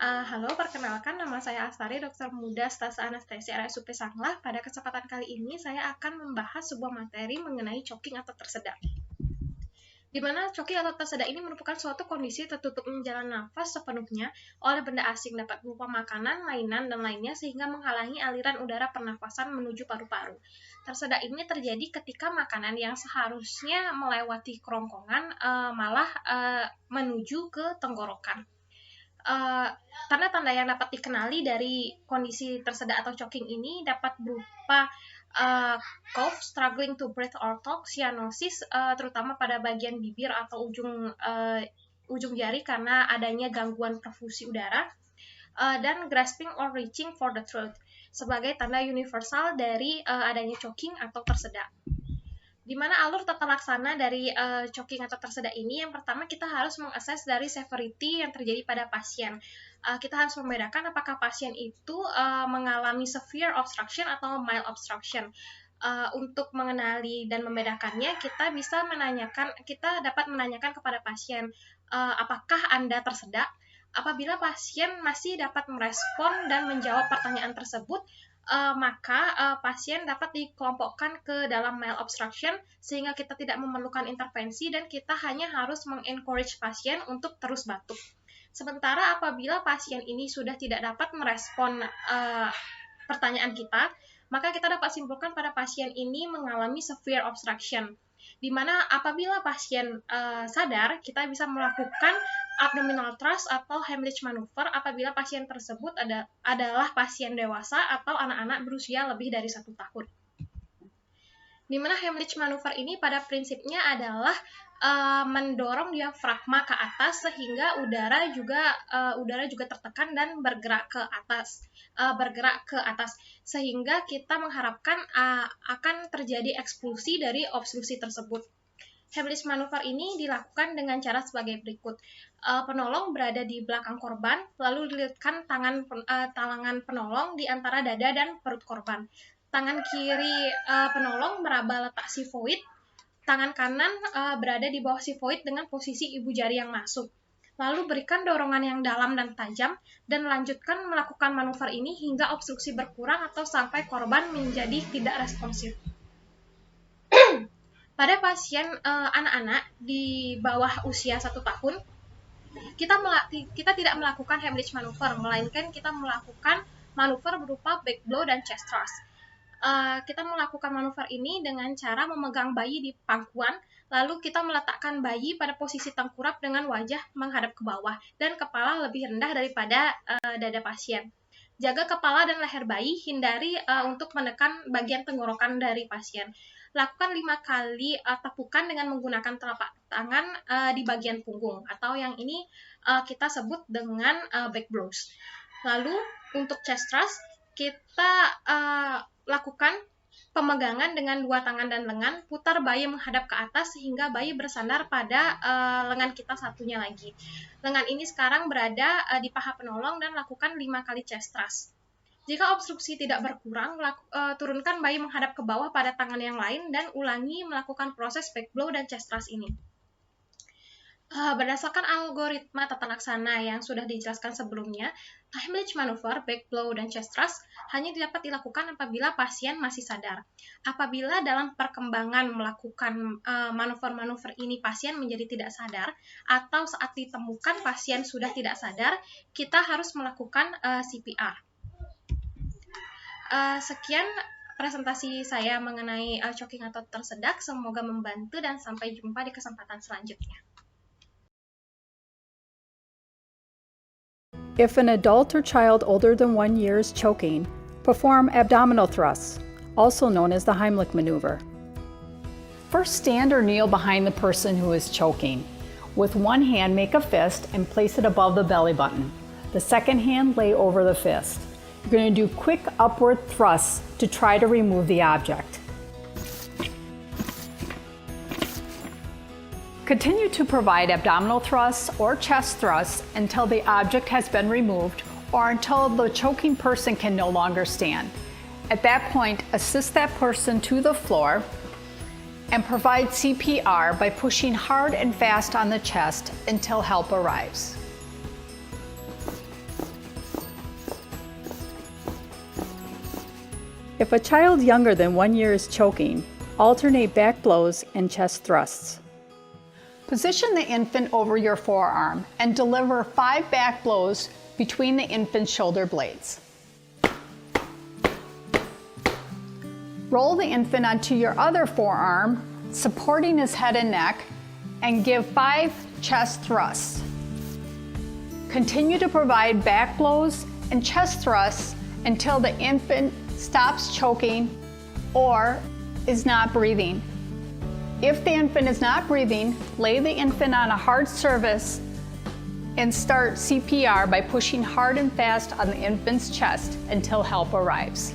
Halo, perkenalkan nama saya Astari, dokter muda stase anestesi RSUP Sanglah. Pada kesempatan kali ini saya akan membahas sebuah materi mengenai choking atau tersedak. Di mana choking atau tersedak ini merupakan suatu kondisi tertutupnya jalan nafas sepenuhnya oleh benda asing, dapat berupa makanan, mainan, dan lainnya sehingga menghalangi aliran udara pernafasan menuju paru-paru. Tersedak ini terjadi ketika makanan yang seharusnya melewati kerongkongan malah menuju ke tenggorokan. Tanda-tanda yang dapat dikenali dari kondisi tersedak atau choking ini dapat berupa cough, struggling to breathe or talk, cyanosis, terutama pada bagian bibir atau ujung jari karena adanya gangguan perfusi udara, dan grasping or reaching for the throat sebagai tanda universal dari adanya choking atau tersedak. Di mana alur tata laksana dari choking atau tersedak ini, yang pertama kita harus mengakses dari severity yang terjadi pada pasien. Kita harus membedakan apakah pasien itu mengalami severe obstruction atau mild obstruction. Untuk mengenali dan membedakannya, kita dapat menanyakan kepada pasien, apakah Anda tersedak? Apabila pasien masih dapat merespon dan menjawab pertanyaan tersebut, maka pasien dapat dikelompokkan ke dalam mild obstruction sehingga kita tidak memerlukan intervensi dan kita hanya harus mengencourage pasien untuk terus batuk. Sementara apabila pasien ini sudah tidak dapat merespon pertanyaan kita, maka kita dapat simpulkan pada pasien ini mengalami severe obstruction. Di mana apabila pasien sadar, kita bisa melakukan abdominal thrust atau Heimlich maneuver apabila pasien tersebut adalah pasien dewasa atau anak-anak berusia lebih dari 1 tahun. Di mana Heimlich maneuver ini pada prinsipnya adalah mendorong diafragma ke atas sehingga udara juga tertekan dan bergerak ke atas sehingga kita mengharapkan akan terjadi ekspulsi dari obstruksi tersebut. Heimlich maneuver ini dilakukan dengan cara sebagai berikut. Penolong berada di belakang korban, lalu dililitkan tangan penolong di antara dada dan perut korban. Tangan kiri penolong meraba letak sifoid, tangan kanan berada di bawah sifoid dengan posisi ibu jari yang masuk. Lalu berikan dorongan yang dalam dan tajam, dan lanjutkan melakukan manuver ini hingga obstruksi berkurang atau sampai korban menjadi tidak responsif. Pada pasien anak-anak di bawah usia 1 tahun, kita tidak melakukan Heimlich maneuver, melainkan kita melakukan manuver berupa back blow dan chest thrust. Kita melakukan manuver ini dengan cara memegang bayi di pangkuan, lalu kita meletakkan bayi pada posisi tengkurap dengan wajah menghadap ke bawah dan kepala lebih rendah daripada dada pasien. Jaga kepala dan leher bayi, hindari untuk menekan bagian tenggorokan dari pasien. Lakukan 5 kali tepukan dengan menggunakan telapak tangan di bagian punggung, atau yang ini kita sebut dengan back blows. Lalu untuk chest thrust, kita lakukan pemegangan dengan 2 tangan dan lengan, putar bayi menghadap ke atas sehingga bayi bersandar pada lengan kita satunya lagi. Lengan ini sekarang berada di paha penolong dan lakukan 5 kali chest thrust. Jika obstruksi tidak berkurang, turunkan bayi menghadap ke bawah pada tangan yang lain dan ulangi melakukan proses back blow dan chest thrust ini. Berdasarkan algoritma tata laksana yang sudah dijelaskan sebelumnya, Heimlich maneuver, back blow, dan chest thrust hanya dapat dilakukan apabila pasien masih sadar. Apabila dalam perkembangan melakukan manuver-manuver ini pasien menjadi tidak sadar, atau saat ditemukan pasien sudah tidak sadar, kita harus melakukan CPR. Sekian presentasi saya mengenai choking atau tersedak. Semoga membantu dan sampai jumpa di kesempatan selanjutnya. If an adult or child older than 1 year is choking, perform abdominal thrusts, also known as the Heimlich maneuver. First, stand or kneel behind the person who is choking. With one hand, make a fist and place it above the belly button. The second hand, lay over the fist. You're going to do quick upward thrusts to try to remove the object. Continue to provide abdominal thrusts or chest thrusts until the object has been removed or until the choking person can no longer stand. At that point, assist that person to the floor and provide CPR by pushing hard and fast on the chest until help arrives. If a child younger than 1 year is choking, alternate back blows and chest thrusts. Position the infant over your forearm and deliver 5 back blows between the infant's shoulder blades. Roll the infant onto your other forearm, supporting his head and neck, and give 5 chest thrusts. Continue to provide back blows and chest thrusts until the infant stops choking or is not breathing. If the infant is not breathing, lay the infant on a hard surface and start CPR by pushing hard and fast on the infant's chest until help arrives.